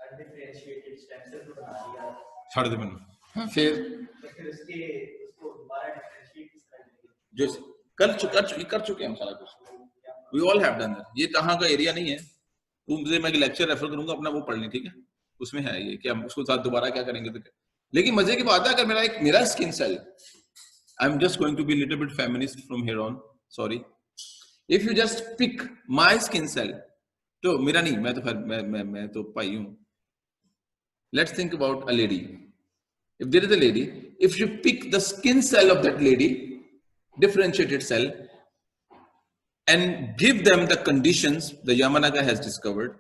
undifferentiated stem cell को बना दिया छाड़ दे मैंने फिर उसके उसको दोबारा डिफरेंशिएट किस तरह करेंगे जो कर चुके हम सारा कुछ we all have done that. ये कहाँ का एरिया नहीं है, तुमसे मैं लेक्चर रेफर करूंगा अपना, वो पढ़ ली, ठीक है, उसमें है ये कि हम उसको साथ दोबारा क्या करेंगे तो क्या। लेकिन मजे की बात है, अगर मेरा skin cell, I am just going to be little bit feminist from here on, sorry, if you just pick my skin cell, तो मेरा नहीं, मैं तो फिर मैं तो भाई हूं। Let's think about a lady, if there is a lady, if you pick the skin cell of that lady, differentiated cell, and give them the conditions the Yamanaka has discovered,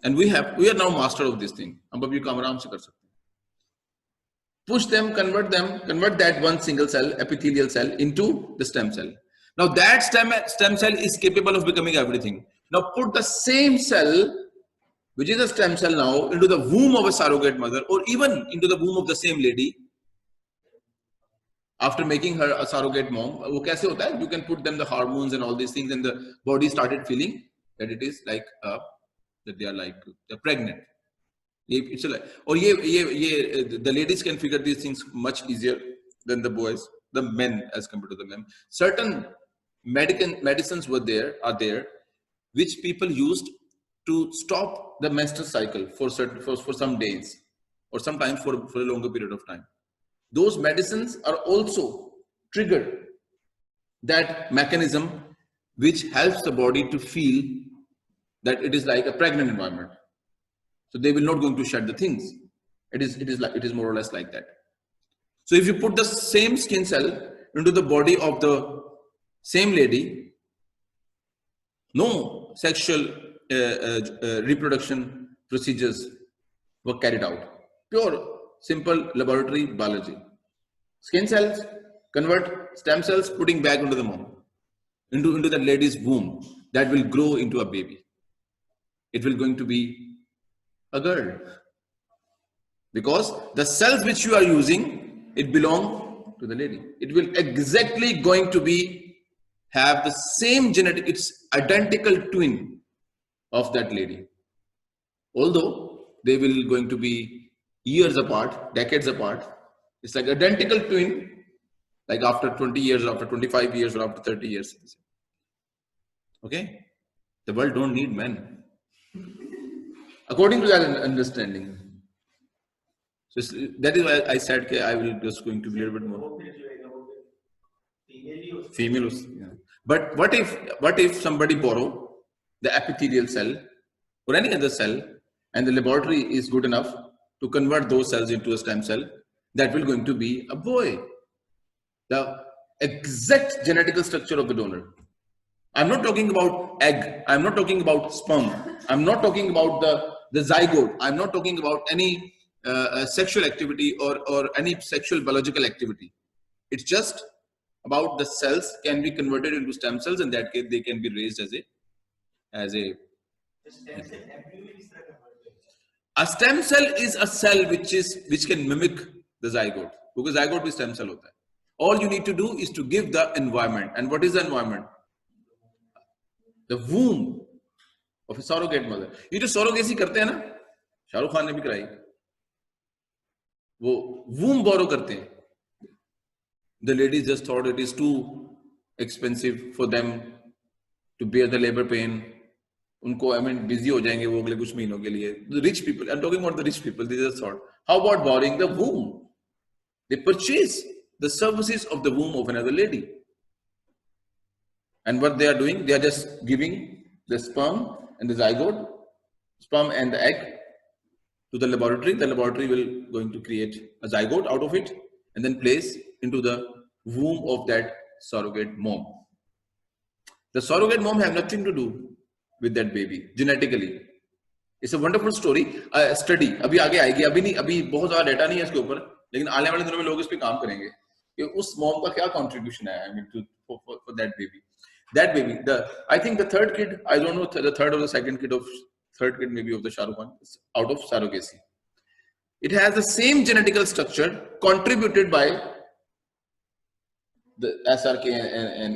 and we are now master of this thing, हम अभी काम आराम से कर सकते हैं, push them, convert that one single cell, epithelial cell, into the stem cell. Now that stem cell is capable of becoming everything. Now put the same cell, which is a stem cell now, into the womb of a surrogate mother, or even into the womb of the same lady, after making her a surrogate mom. वो कैसे होता है? You can put them the hormones and all these things, and the body started feeling that it is like that they're pregnant. It's like, or the ladies can figure these things much easier than the boys, the men as compared to the men. Certain medicines are there, which people used to stop the menstrual cycle for some days, or sometimes for a longer period of time. Those medicines are also triggered that mechanism which helps the body to feel that it is like a pregnant environment. So they will not going to shed the things. It is more or less like that. So if you put the same skin cell into the body of the same lady, no sexual reproduction procedures were carried out. Pure, simple laboratory biology. Skin cells convert stem cells, putting back into the mom, into the lady's womb, that will grow into a baby. It will going to be a girl, because the cells which you are using, it belong to the lady. It will exactly going to have the same genetic, it's identical twin of that lady. Although they will going to be years apart, decades apart, it's like identical twin, like after 20 years, after 25 years, or after 30 years. Okay? The world don't need men. According to that understanding. So that is why I said that I will just going to be a little bit more. Female. Yeah. But what if somebody borrow the epithelial cell or any other cell, and the laboratory is good enough to convert those cells into a stem cell, that will going to be a boy. The exact genetical structure of the donor. I'm not talking about egg. I'm not talking about sperm. I'm not talking about the zygote. I'm not talking about any sexual activity or any sexual biological activity. It's just about the cells can be converted into stem cells, and that case they can be raised as a stem cell is a cell which can mimic the zygote, because zygote is stem cell hota hai. All you need to do is to give the environment. And what is the environment? The womb of a surrogate mother. ये जो surrogacy करते हैं ना, शाहरुख खान ने भी कराई, वो womb borrow करते हैं. The ladies just thought it is too expensive for them to bear the labor pain. उनको busy हो जाएंगे वो अगले कुछ महीनों के लिए. The rich people, I'm talking about the rich people, they just thought, how about borrowing the womb? They purchase the services of the womb of another lady. And what they are doing, they are just giving the sperm and the zygote, sperm and the egg, to the laboratory. The laboratory will going to create a zygote out of it and then place into the womb of that surrogate mom. The surrogate mom have nothing to do with that baby genetically. It's a wonderful story, study. अभी आगे आएगी, अभी नहीं, अभी बहुत ज़्यादा data नहीं है इसके ऊपर, लेकिन आने वाले दिनों में लोग इस पे काम करेंगे कि उस मॉम का क्या contribution है, for that baby. That baby, I think the third kid, I don't know the third or the second kid maybe of the Shah Rukh Khan, out of surrogacy. It has the same genetical structure contributed by the SRK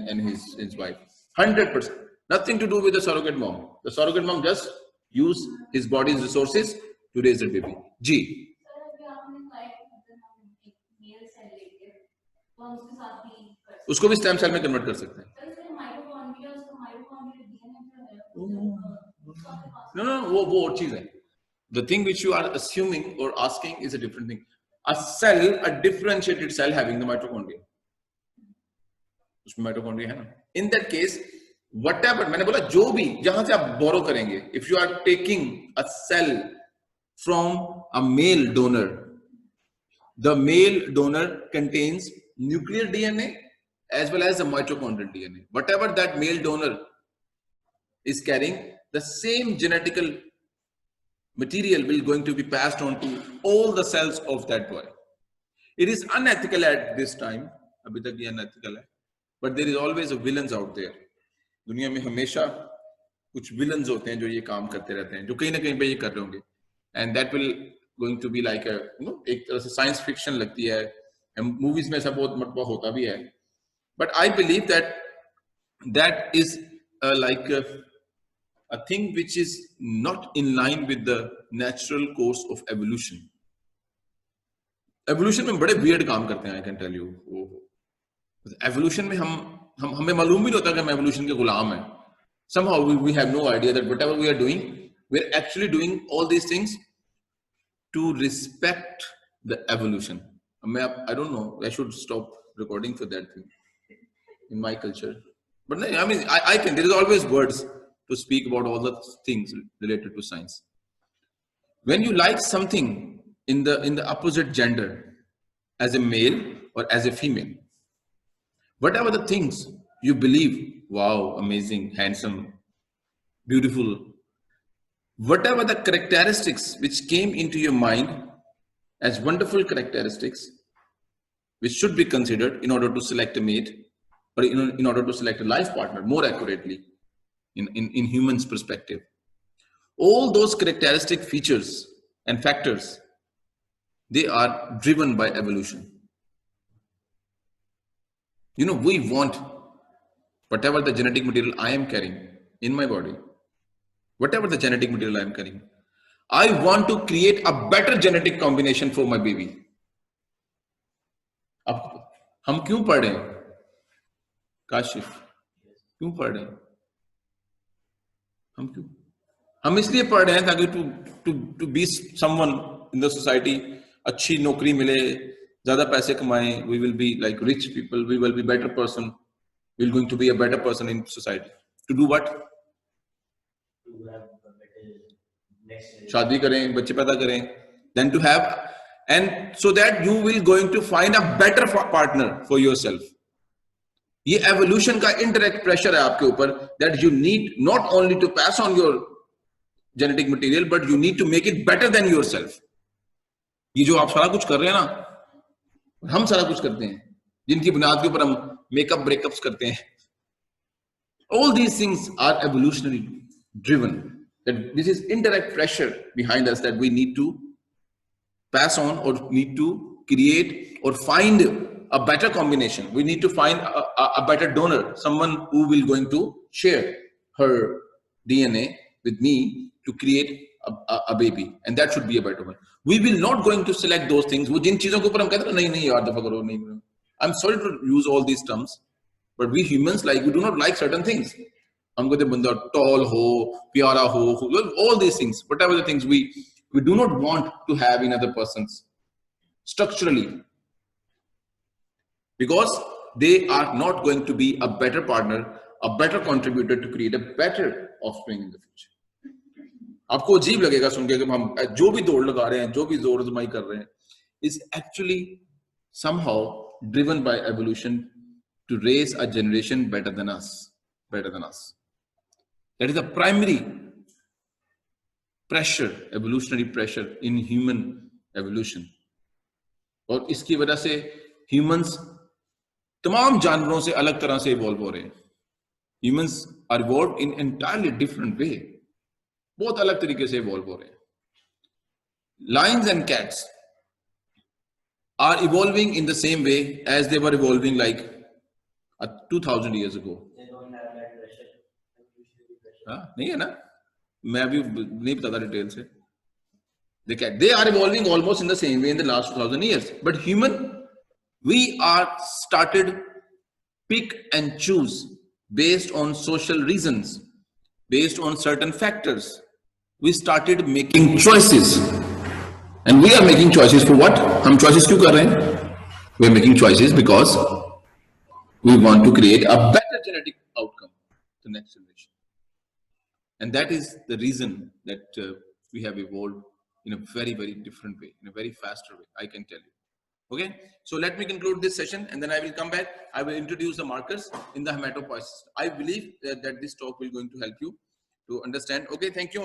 and his wife. 100%. Nothing to do with the surrogate mom. The surrogate mom just use his body's resources to raise the baby. जी, उसको भी stem cell में convert कर सकते हैं. No, वो और चीज है. The thing which you are assuming or asking is a different thing. A cell, a differentiated cell having the mitochondria. उसमें mitochondria है ना. In that case, whatever, मैंने बोला जो भी जहां से आप बोरो करेंगे, if you are taking a cell from a male donor, the male donor contains nuclear DNA as well as the mitochondrial DNA. Whatever that male donor is carrying, the same genetical material will going to be passed on to all the cells of that boy. It is unethical at this time, अभी तक ये unethical है, but there is always a villains out there. दुनिया में हमेशा कुछ villains होते हैं जो ये काम करते रहते हैं, जो कहीं ना कहीं पे ये कर रहे होंगे, and that will going to be like a, you know, एक तरह से science fiction लगती है, movies में ऐसा बहुत मरतबा होता भी है, but I believe that that is like a thing which is not in line with the natural course of evolution. Evolution में बड़े weird काम करते हैं, I can tell you. Evolution में हमें मालूम भी नहीं होता कि हम evolution के गुलाम हैं. Somehow we have no idea that whatever we are doing, we are actually doing all these things to respect the evolution. I don't know, I should stop recording for that thing in my culture. But no, I mean, I can, there is always words to speak about all the things related to science. When you like something in the opposite gender, as a male or as a female, whatever the things you believe, wow, amazing, handsome, beautiful, whatever the characteristics which came into your mind as wonderful characteristics, which should be considered in order to select a mate or in order to select a life partner more accurately in humans' perspective. All those characteristic features and factors, they are driven by evolution. You know, we want whatever the genetic material I am carrying in my body, whatever the genetic material I am carrying, I want to create a better genetic combination for my baby. अब हम क्यों पढ़ रहे हैं काशिफ, क्यों पढ़ रहे हैं हम इसलिए पढ़ रहे हैं ताकि to be someone in the society, अच्छी नौकरी मिले, ज्यादा पैसे कमाएं, we will be like rich people, we will be better person, we are going to be a better person in society. To do what? To have a better next शादी करें, बच्चे पैदा करें, then to have, and so that you will going to find a better partner for yourself. ये evolution का indirect pressure है आपके ऊपर, that you need not only to pass on your genetic material, but you need to make it better than yourself. ये जो आप सारा कुछ कर रहे हैं ना, हम सारा कुछ करते हैं, जिनकी बुनियाद के ऊपर हम मेकअप ब्रेकअप्स करते हैं, all these things are evolutionary driven. That this is indirect pressure behind us that we need to pass on or need to create or find a better combination. We need to find a better donor, someone who will going to share her DNA with me to create a baby, and that should be a better one. We will not going to select those things. वो जिन चीजों के ऊपर हम कहते हैं नहीं यार दफा करो नहीं. I'm sorry to use all these terms, but we humans we do not like certain things. हम कहते बंदा tall हो, प्यारा हो, all these things, whatever the things we do not want to have in other persons structurally, because they are not going to be a better partner, a better contributor to create a better offspring in the future. आपको अजीब लगेगा सुन के कि हम जो भी दौड़ लगा रहे हैं, जो भी जोर आजमाई कर रहे हैं, is actually somehow driven by evolution to raise a generation better than us. That is the primary pressure, evolutionary pressure in human evolution. और इसकी वजह से humans तमाम जानवरों से अलग तरह से evolve हो रहे हैं. Humans are evolved in entirely different way. बहुत अलग तरीके से evolve हो रहे हैं. Lions and cats are evolving in the same way as they were evolving like 2000 years ago. They don't have that pressure. हाँ, नहीं है ना? मैं अभी नहीं बताता डिटेल से. They are evolving almost in the same way in the last 2000 years. But human, we are started pick and choose based on social reasons, based on certain factors. We started making choices. And we are making choices for what? हम choices क्यों कर रहे हैं? We are making choices because we want to create a better genetic outcome to the next generation. And that is the reason that we have evolved in a very, very different way, in a very faster way, I can tell you. Okay, so let me conclude this session and then I will come back. I will introduce the markers in the hematopoiesis. I believe that this talk will going to help you to understand. Okay, thank you.